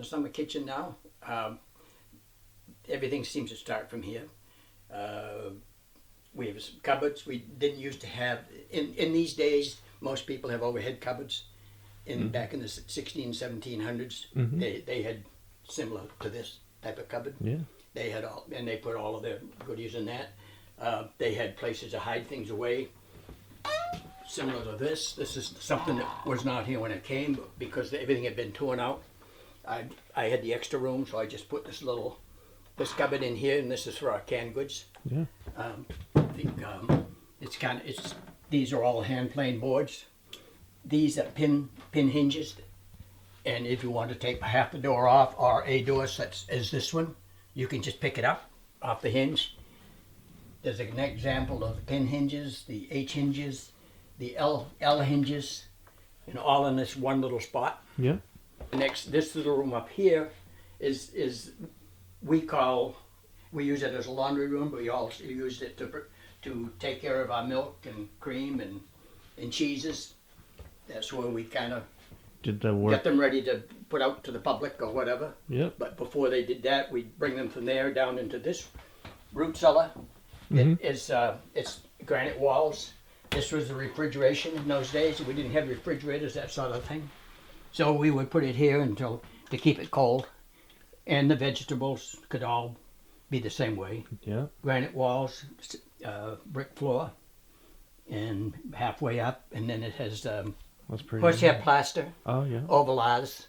the summer kitchen now. Everything seems to start from here. We have some cupboards we didn't used to have. In these days, most people have overhead cupboards. Back in the 1700s, they had similar to this type of cupboard. Yeah. They had all, and they put all of their goodies in that. They had places to hide things away. Similar to this. This is something that was not here when it came, but because everything had been torn out. I had the extra room, so I just put this cupboard in here, and this is for our canned goods. Yeah. I think these are all hand plane boards. These are pin hinges, and if you want to take half the door off or a door such as this one, you can just pick it up off the hinge. There's an example of the pin hinges, the H hinges, the L hinges, and all in this one little spot. Yeah. This little room up here is we use it as a laundry room, but we also use it to take care of our milk and cream and cheeses. That's where we kind of Did that work? get them ready to put out to the public or whatever. Yep. But before they did that, we'd bring them from there down into this root cellar. It's granite walls. This was the refrigeration in those days. We didn't have refrigerators, that sort of thing. So we would put it here to keep it cold. And the vegetables could all be the same way. Yeah. Granite walls, brick floor, and halfway up, and then it has That's pretty. horsehair plaster, Oh yeah. overlays.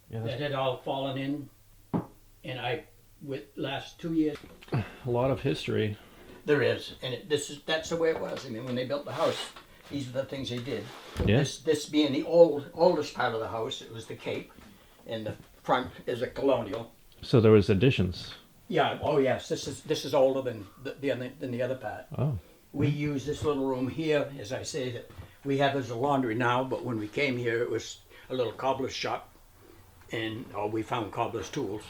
Yeah. That had all fallen in, and with last 2 years. A lot of history. There is, and that's the way it was. I mean, when they built the house, these were the things they did. Yeah. This being the oldest part of the house, it was the cape, and the front is a colonial. So there was additions. Yeah. Oh yes. This is older than the other part. Oh. We use this little room here, as I say, that we have as a laundry now. But when we came here, it was a little cobbler's shop, and we found cobbler's tools.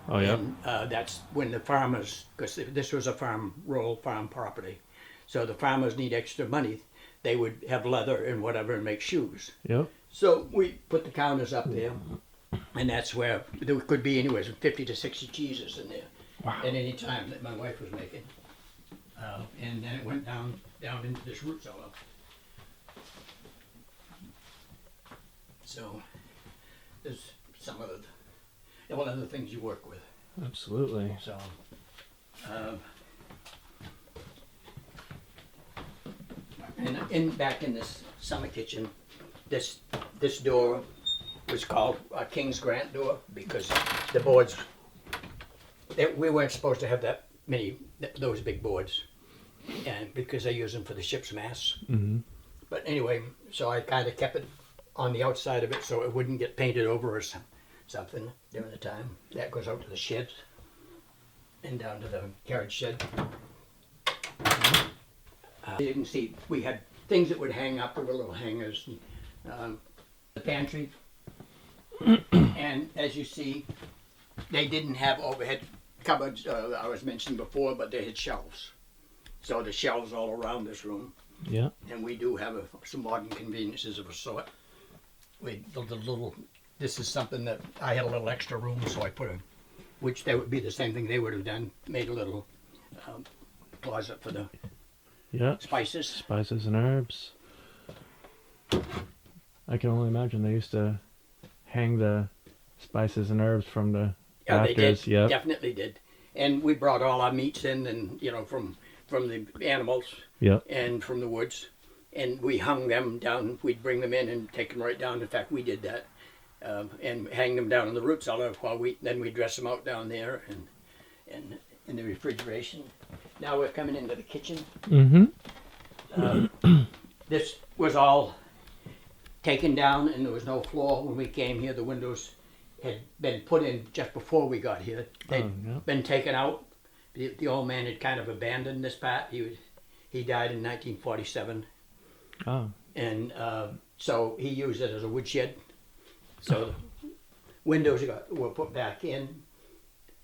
Oh yeah. And that's when the farmers, because this was a rural farm property, so the farmers need extra money. They would have leather and whatever and make shoes. Yep. So we put the counters up there, and that's where there could be anywhere from 50 to 60 cheeses in there. Wow. At any time that my wife was making. And then it went down into this root cellar. So there's some of the things you work with. Absolutely. So and back in this summer kitchen, this door was called a King's Grant door because the boards, we weren't supposed to have that many, those big boards, and because they use them for the ship's masts. Mm-hmm. But anyway, so I kind of kept it on the outside of it so it wouldn't get painted over or something during the time. That goes out to the sheds and down to the carriage shed. You can see we had things that would hang up. There were little hangers. The pantry. And as you see, they didn't have overhead cupboards, I was mentioned before, but they had shelves. So the shelves all around this room. Yeah. And we do have some modern conveniences of a sort. This is something that I had a little extra room, so I put which they would be the same thing they would have done, made a little closet for the spices. Spices and herbs. I can only imagine they used to hang the spices and herbs from the rafters. They did. Yep. Definitely did. And we brought all our meats in, and from the animals. Yep. And from the woods, and we hung them down. We'd bring them in and take them right down. In fact, we did that, and hang them down in the root cellar while then we dress them out down there and in the refrigeration. Now we're coming into the kitchen. Mm-hmm. This was all taken down, and there was no floor when we came here. The windows had been put in just before we got here. They'd been taken out. The old man had kind of abandoned this part. He died in 1947. Oh. And so he used it as a woodshed. So the windows were put back in.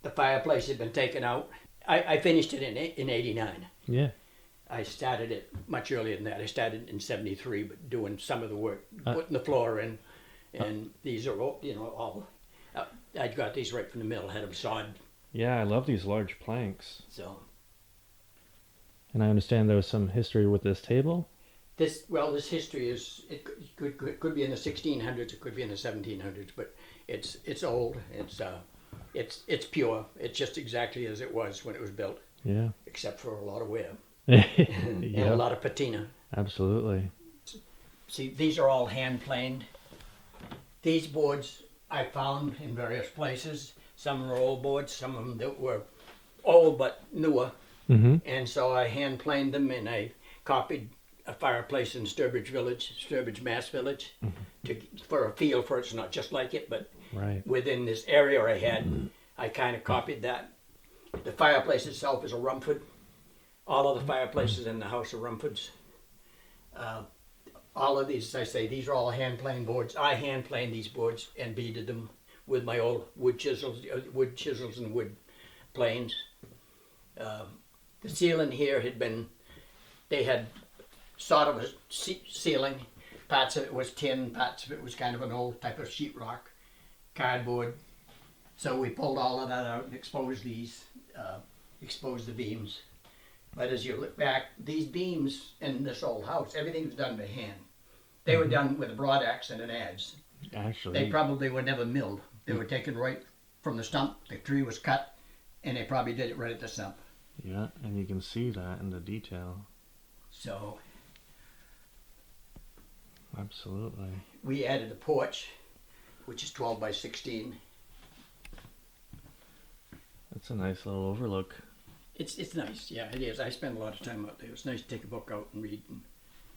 The fireplace had been taken out. I finished it in 89. Yeah. I started it much earlier than that. I started in 73, but doing some of the work, putting the floor in And these are all, all. I got these right from the mill. Had them sawed. Yeah, I love these large planks. So And I understand there was some history with this table. this history is could be in the 1600s. It could be in the 1700s, but it's old. It's pure. It's just exactly as it was when it was built, Yeah. except for a lot of wear Yeah. and a lot of patina. Absolutely. See, these are all hand planed. These boards I found in various places. Some are old boards, some of them that were old but newer. Mm-hmm. And so I hand planed them, and I copied a fireplace in Sturbridge, Mass Village, for a feel for it's not just like it, but Right. within this area I had, I kind of copied that. The fireplace itself is a Rumford. All of the fireplaces in the house are Rumfords. All of these, as I say, these are all hand planed boards. I hand planed these boards and beaded them with my old wood chisels and wood planes. The ceiling here they had sort of a ceiling. Parts of it was tin, parts of it was kind of an old type of sheetrock, cardboard. So we pulled all of that out and exposed the beams. But as you look back, these beams in this old house, everything was done by hand. They were done with a broad axe and an adze. Actually. They probably were never milled. They were taken right from the stump. The tree was cut, and they probably did it right at the stump. Yeah, and you can see that in the detail. So Absolutely. we added a porch, which is 12 by 16. That's a nice little overlook. It's nice, yeah, it is. I spend a lot of time out there. It's nice to take a book out and read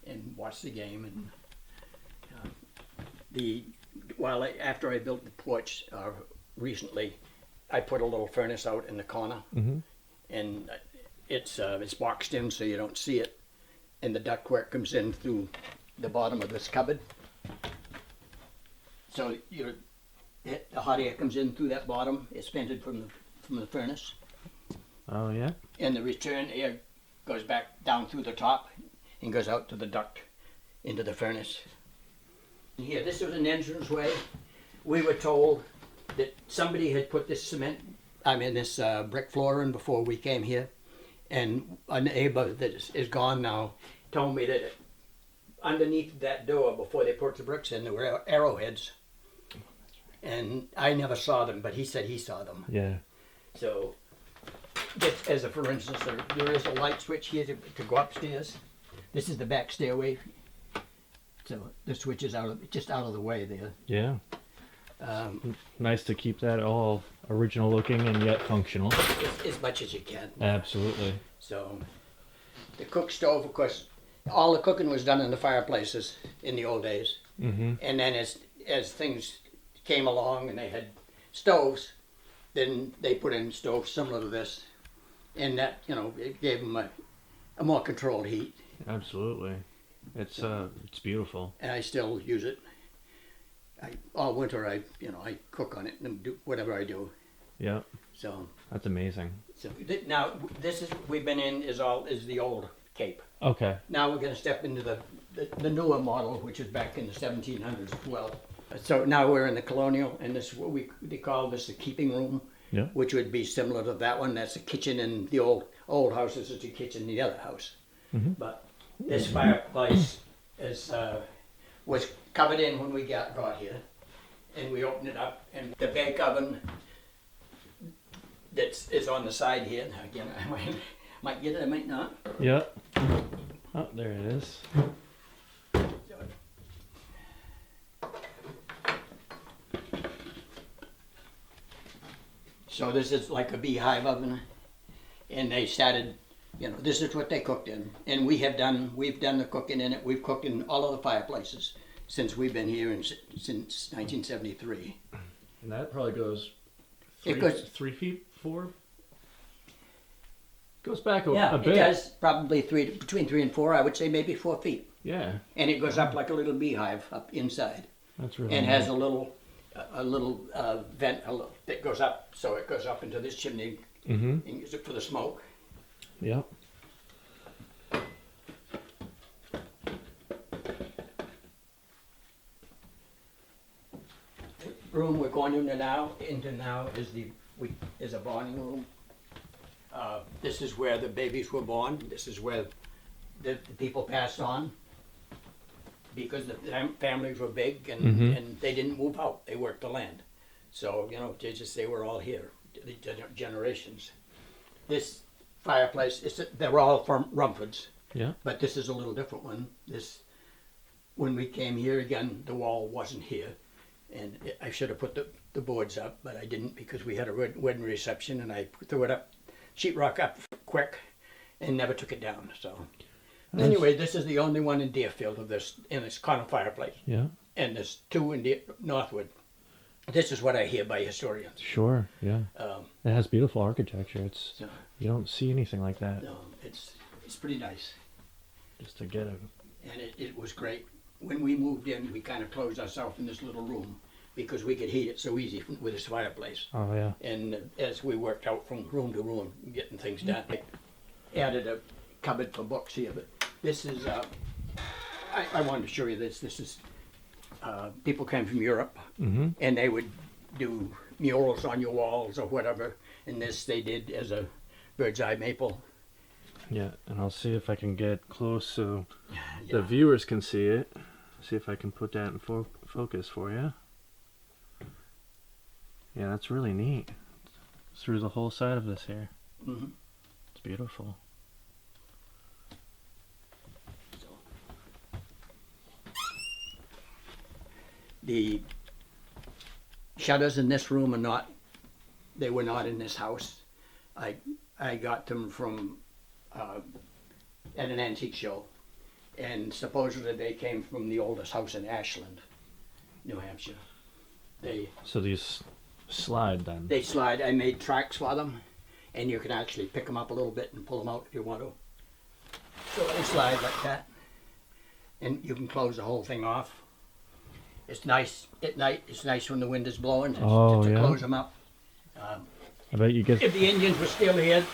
and watch the game. And after I built the porch recently, I put a little furnace out in the corner, Mm-hmm. and it's boxed in so you don't see it, and the ductwork comes in through the bottom of this cupboard. So the hot air comes in through that bottom. It's vented from the furnace. Oh, yeah? And the return air goes back down through the top and goes out to the duct into the furnace. Here, this was an entranceway. We were told that somebody had put this brick floor in before we came here. And a neighbor that is gone now told me that underneath that door, before they put the bricks in, there were arrowheads. And I never saw them, but he said he saw them. Yeah. So, just as a for instance, there is a light switch here to go upstairs. This is the back stairway. So the switch is just out of the way there. Yeah. Nice to keep that all original looking and yet functional. As much as you can. Absolutely. So, the cook stove, of course, all the cooking was done in the fireplaces in the old days. Mm-hmm. And then as things came along and they had stoves, then they put in stoves similar to this, and that it gave them a more controlled heat. Absolutely. It's beautiful. And I still use it. All winter I cook on it and do whatever I do. Yeah. So That's amazing. now this is we've been in is the old Cape. Okay. Now we're going to step into the newer model, which is back in the 1700s as well. So now we're in the colonial, and this is what they call this a keeping room, Yeah. which would be similar to that one. That's a kitchen in the old houses. It's a kitchen in the other house. Mm-hmm. But this fireplace was covered in when we got here, and we opened it up, and the bake oven is on the side here. Now again, I might get it, I might not. Yeah. Oh, there it is. So this is like a beehive oven, and they started, this is what they cooked in, and we've done the cooking in it. We've cooked in all of the fireplaces since we've been here since 1973. And that probably goes It goes 3 feet, 4? Goes back a Yeah, bit. it does probably between 3 and 4. I would say maybe 4 feet, Yeah. and it goes up like a little beehive up inside, That's really and nice. has a little vent that goes up, so it goes up into this chimney Mm-hmm. and use it for the smoke. Yep. room we're going into now is a bonding room. This is where the babies were born. This is where the people passed on because the families were big and they didn't move out. They worked the land. So, you know, they were all here, the generations. This fireplace, they're all from Rumfords, Yeah. but this is a little different one. When we came here again, the wall wasn't here. And I should have put the boards up, but I didn't because we had a wedding reception and I threw it up, sheetrock up quick and never took it down. So anyway, this is the only one in Deerfield of this, and it's kind of fireplace. Yeah. And there's two in Northwood. This is what I hear by historians. Sure. Yeah. It has beautiful architecture. So, You don't see anything like that. no, it's pretty nice. Just to get a. And it was great. When we moved in, we kind of closed ourselves in this little room because we could heat it so easy with this fireplace. Oh yeah. And as we worked out from room to room, getting things done, I added a cupboard for books here. But this is, I wanted to show you this. This is, people came from Europe Mm-hmm. and they would do murals on your walls or whatever. And this they did as a bird's eye maple. Yeah, and I'll see if I can get close so Yeah. the viewers can see it. See if I can put that in focus for you. Yeah, that's really neat. It's through the whole side of this here. Mm-hmm. It's beautiful. The shutters in this room they were not in this house. I got them from, at an antique show. And supposedly they came from the oldest house in Ashland, New Hampshire. So these slide then? They slide, I made tracks for them, and you can actually pick them up a little bit and pull them out if you want to. So they slide like that. And you can close the whole thing off. It's nice at night. It's nice when the wind is blowing to close them up. I bet you get. If the Indians were still here,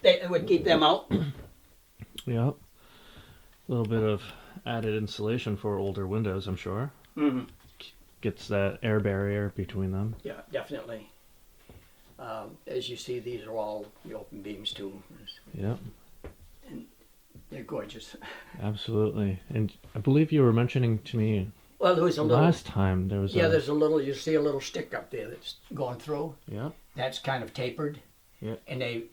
they would keep them out. Yeah. A little bit of added insulation for older windows, I'm sure. Mm-hmm. Gets that air barrier between them. Yeah, definitely. As you see, these are all the open beams too. Yeah. They're gorgeous. Absolutely. And I believe you were mentioning to me Well, there was a little. last time there was. There's a little. You see a little stick up there that's going through. Yeah. That's kind of tapered. Yeah. And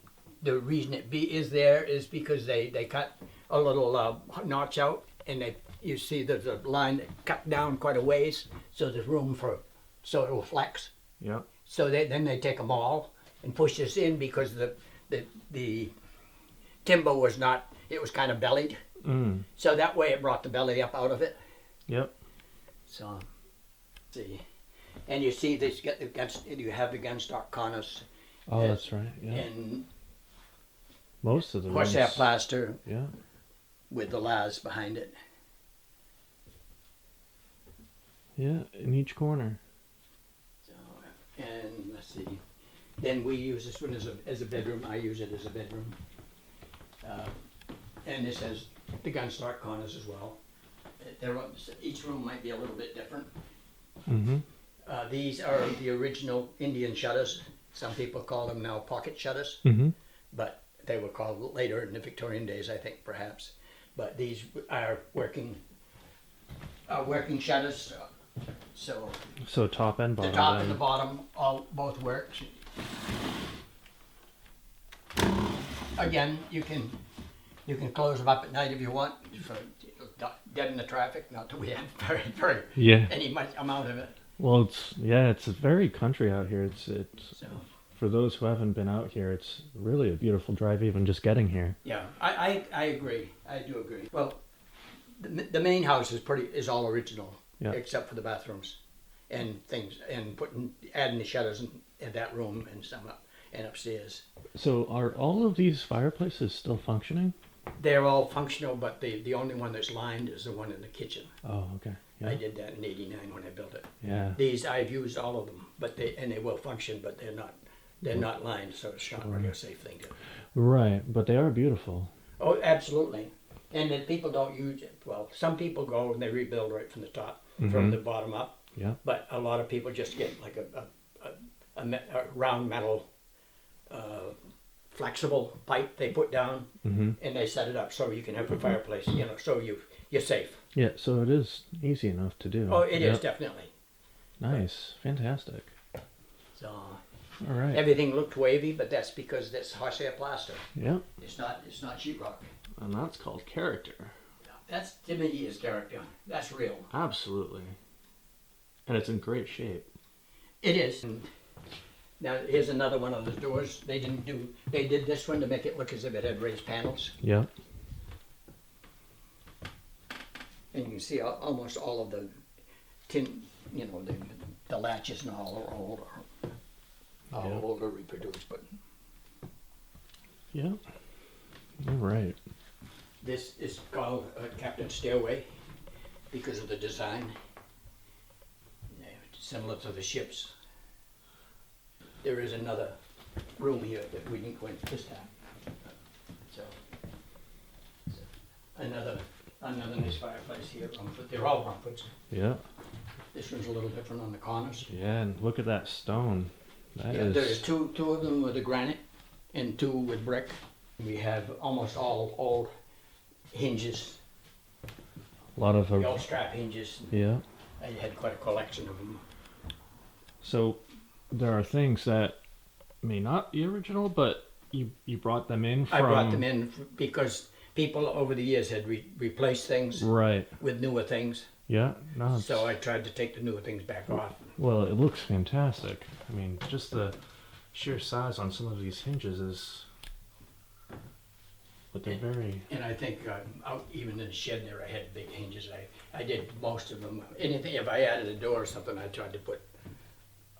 the reason it is there is because they cut a little notch out, and you see there's a line that cut down quite a ways, so there's room so it will flex. Yeah. So then they take them all and push this in because the timber was not. It was kind of bellied. Mm. So that way it brought the belly up out of it. Yep. So, see, and you see this. You have the gunstock cornice. Oh, that's right. Yeah. And Most of the horsehair rooms. plaster Yeah. with the laz behind it. Yeah, in each corner. So, and let's see. Then we use this one as a bedroom. I use it as a bedroom. And this has the gunstock corners as well. Each room might be a little bit different. Mm-hmm. These are the original Indian shutters. Some people call them now pocket shutters, Mm-hmm. but they were called later in the Victorian days, I think, perhaps. But these are working shutters. So Top and bottom. the top then. and the bottom both work. Again, you can close them up at night if you want for deaden the traffic. Not that we have very Yeah. any much amount of it. Well, it's very country out here. It's So for those who haven't been out here, it's really a beautiful drive even just getting here. yeah, I agree. I do agree. Well, the main house is all original, Yeah. except for the bathrooms and things, and adding the shutters in that room and some up and upstairs. So are all of these fireplaces still functioning? They're all functional, but the only one that's lined is the one in the kitchen. Oh, okay. I Yeah. did that in '89 when I built it. Yeah. These I've used all of them, but they will function, but they're not lined, so it's not really a safe thing to. Right, but they are beautiful. Oh, absolutely. And then people don't use it. Well, some people go and they rebuild right from the top, from Mhm. the bottom up, Yeah. But a lot of people just get like a round metal flexible pipe they put down, Mm-hmm. and they set it up so you can have a fireplace, you know, so you're safe. Yeah, so it is easy enough to do. Oh, it is Yep. definitely. Nice. Fantastic. So All right. everything looked wavy, but that's because that's horsehair plaster. Yeah. It's not sheetrock. And that's called character. That's, to me, is character. That's real. Absolutely. And it's in great shape. It is. And now here's another one of the doors. They did this one to make it look as if it had raised panels. Yeah. And you can see almost all of the tin, you know, the latches and all are old, Yeah. older reproduced. But Yeah. All right. this is called Captain's Stairway because of the design, similar to the ships. There is another room here that we didn't go into this time. So another nice fireplace here. They're all Rumfords. Yeah. This one's a little different on the corners. Yeah, and look at that stone. That Yeah, is. there's two of them with the granite and two with brick. We have almost all old hinges, A lot of. the old strap hinges. Yeah. I had quite a collection of them. So there are things that may not be original, but you brought them in from. I brought them in because people over the years had replaced things Right. with newer things. Yeah. No. It's, So I tried to take the newer things back off. well, it looks fantastic. I mean, just the sheer size on some of these hinges is. But they're very. And I think out even in the shed there, I had big hinges. I did most of them. Anything, if I added a door or something, I tried to put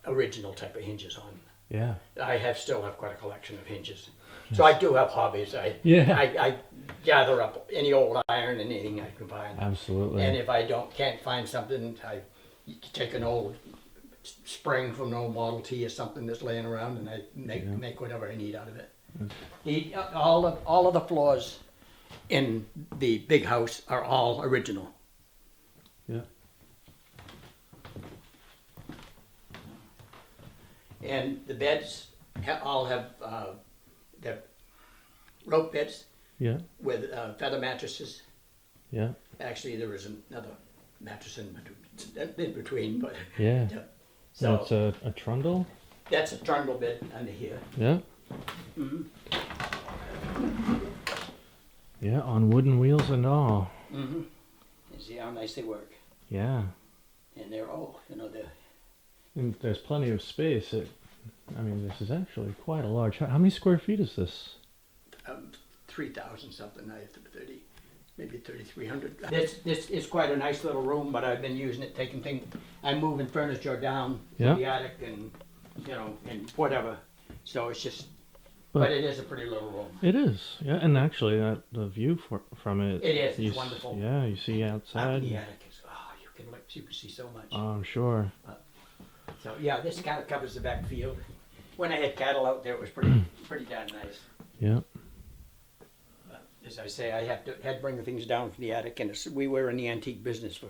original type of hinges on. Yeah. I still have quite a collection of hinges. So I do have hobbies. Yeah. I gather up any old iron and anything I can find. Absolutely. And if I can't find something, I take an old spring from an old Model T or something that's laying around, and I make whatever I need out of it. All of the floors in the big house are all original. Yeah. And the beds all have they're rope beds Yeah. with feather mattresses. Yeah. Actually, there is another mattress in between, but Yeah. so That's a trundle. that's a trundle bed under here. Yeah. Mm-hmm. Yeah, on wooden wheels and all. Mm-hmm. You see how nice they work, Yeah. and they're old. You know, they're And there's plenty of space. I mean, this is actually quite a large house. How many square feet is this? 3,000 something. I have 30, maybe 3,300. This is quite a nice little room, but I've been using it, taking things. I'm moving furniture down Yeah. from the attic, and you know, and whatever. So it's just. But it is a pretty little room. It is, yeah, and actually, the view from it. It is. you It's wonderful. Yeah, you see Up outside. in the attic is, you can see so much. I'm sure. So yeah, this kind of covers the back field. When I had cattle out there, it was pretty darn nice. Yeah. But as I say, I had to bring things down from the attic, and we were in the antique business for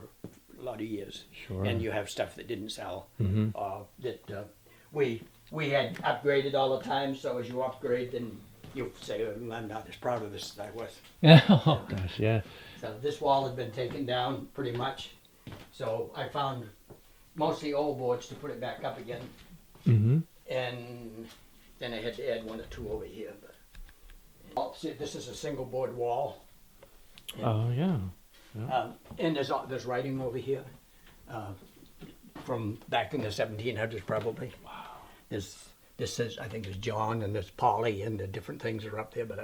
a lot of years. Sure. And you have stuff that didn't sell. Mm-hmm. That we had upgraded all the time. So as you upgrade, then you say, well, I'm not as proud of this as I was. Yeah. Oh gosh, yeah. So this wall had been taken down pretty much. So I found mostly old boards to put it back up again. Mm-hmm. And then I had to add one or two over here. But see, this is a single board wall. Oh yeah. And there's writing over here from back in the 1700s probably. Wow. This says, I think there's John and there's Polly and the different things are up there, but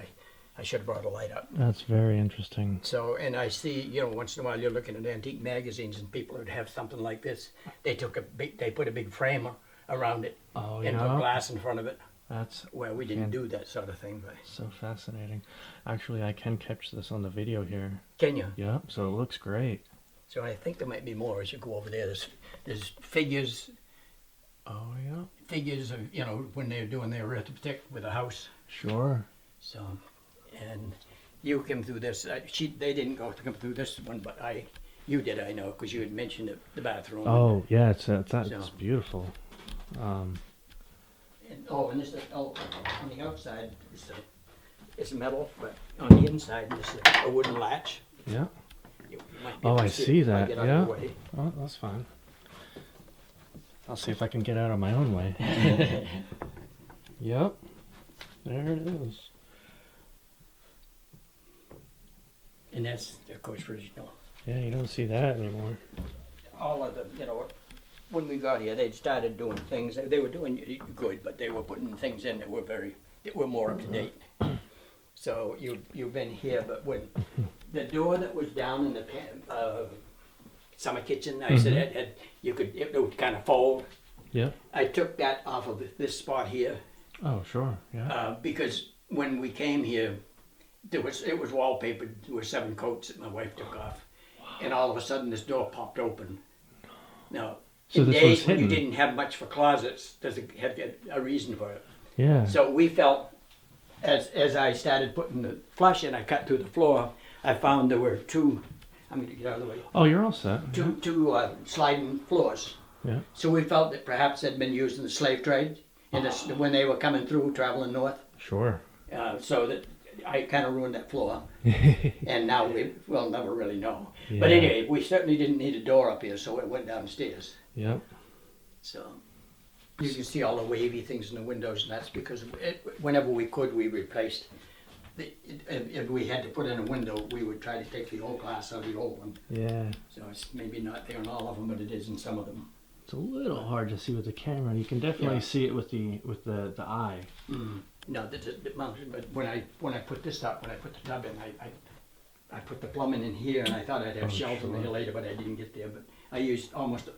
I should have brought a light up. That's very interesting. So, and I see, you know, once in a while you're looking at antique magazines and people would have something like this. They put a big frame around it Oh and put glass in front of it. That's Well, we didn't do that sort of thing, but so fascinating. Actually, I can catch this on the video here. can you? Yep. So it looks great. So I think there might be more as you go over there. There's figures Oh yeah. figures of, you know, when they're doing their arithmetic with a house. Sure. So, and you come through this. They didn't come through this one, but You did, I know, because you had mentioned the bathroom. Oh yeah, it's So- beautiful. And and this is, on the outside, it's metal, but on the inside, this is a wooden latch. Yeah. You might be Oh, able to I it see if I that, get out of yeah. the way. Oh, that's fine. I'll see if I can get out of my own way. Yep. There it is. And that's, of course, original. Yeah, you don't see that anymore. All of the, when we got here, they'd started doing things, they were doing good, but they were putting things in that were more up to date. So you've been here, but when the door that was down in the summer kitchen, I said it would kind of fold. Yeah. I took that off of this spot here Oh, sure. Yeah. because when we came here, it was wallpapered. There were 7 coats that my wife took off, and all of a sudden this door popped open. Now, So in this was days when you hidden. didn't have much for closets, there's a reason for it. Yeah. So we felt, as I started putting the flush and I cut through the floor, I found there were 2. I'm going to get out of the way. Oh, you're all set. Two sliding floors. Yeah. So we felt that perhaps they'd been used in the slave trade, when they were coming through, traveling north. Sure. So that I kind of ruined that floor, and now we'll never really know. Yeah. But anyway, we certainly didn't need a door up here, so it went downstairs. Yep. So you can see all the wavy things in the windows, and that's because whenever we could, we replaced. If we had to put in a window, we would try to take the old glass out of the old one. Yeah. So it's maybe not there in all of them, but it is in some of them. It's a little hard to see with the camera. You can definitely Yeah. see it with the eye. No, but when I put this up, when I put the tub in, I put the plumbing in here, and I thought I'd have shelves in here later, but I didn't get there. But I used almost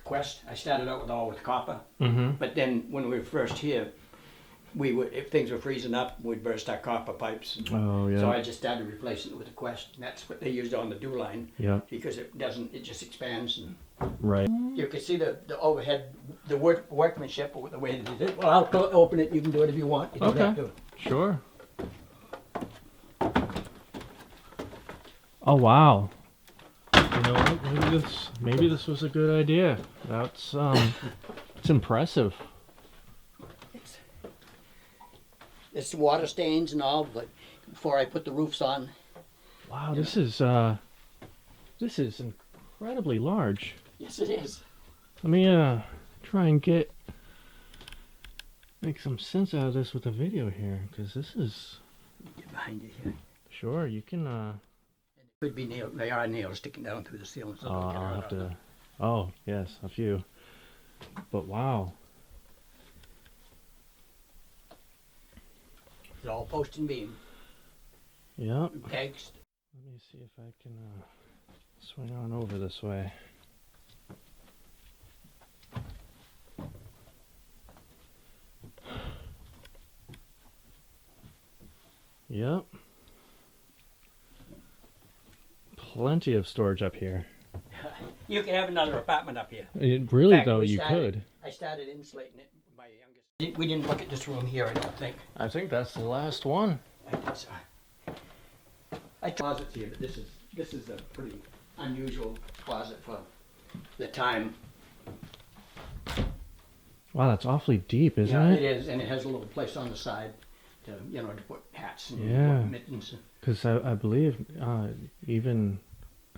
Quest. I started out with copper, Mm-hmm. but then when we were first here, we would, if things were freezing up, we'd burst our copper pipes. Oh yeah. So I just started replacing it with a Quest, and that's what they used on the dew line Yeah. because it just expands, and Right. you can see the overhead, the workmanship, or the way they did it. Well, I'll open it. You can do it if you want. You don't have Okay. to. Sure. Oh wow. You know what? Maybe this was a good idea. That's it's impressive. It's water stains and all, but before I put the roofs on, Wow, this is incredibly large. yes, it is. Let me try and make some sense out of this with the video here, because this is Get behind you here. sure you can. Could be nails. They are nails sticking down through the ceiling. So they'll get I'll right have out. to. Oh yes, a few. But wow. It's all post and beam. Yep. Pegs. Let me see if I can swing on over this way. Yep. Plenty of storage up here. You can have another apartment up here. Really, fact, though, we you started- could. I started insulating it with my youngest. We didn't look at this room here, I don't think. I think that's the last one. I closets here, but this is a pretty unusual closet for the time. Wow, that's awfully deep, isn't Yeah, it? it is, and it has a little place on the side to to put hats and Yeah. mittens. Because I believe even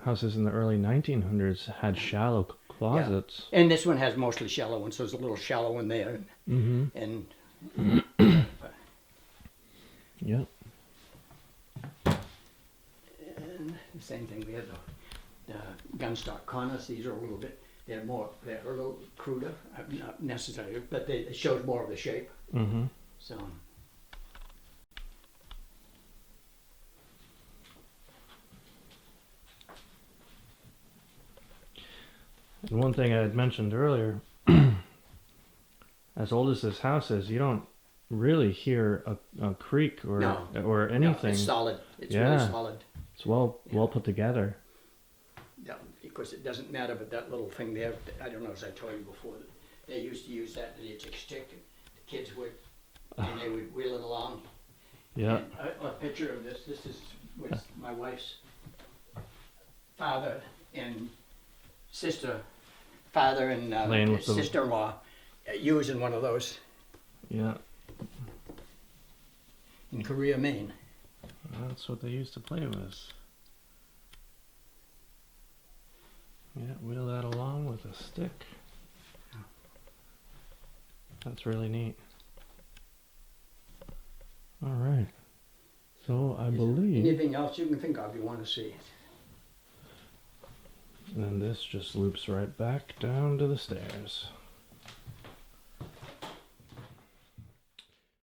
houses in the early 1900s had shallow closets. And this one has mostly shallow ones, so there's a little shallow one there, Mm-hmm. and Yep. and the same thing. We have the gunstock corners. These are they're a little cruder, not necessarily, but it shows more of the shape. Mm-hmm. So. And one thing I had mentioned earlier, as old as this house is, you don't really hear a creak or No. or anything. No, it's solid. It's Yeah. really solid. It's well put together. Yeah, because it doesn't matter, but that little thing there, I don't know, as I told you before, they used to use that, and you'd take a stick, and the kids would, and they would wheel it along. Yeah. And a picture of this is with my wife's father and father and Playing with the- sister-in-law using one of those Yeah, in Korea, Maine. that's what they used to play with. Yeah, wheel that along with a stick. That's really neat. All right. So I believe, Anything else you can think of you want to see? and this just loops right back down to the stairs.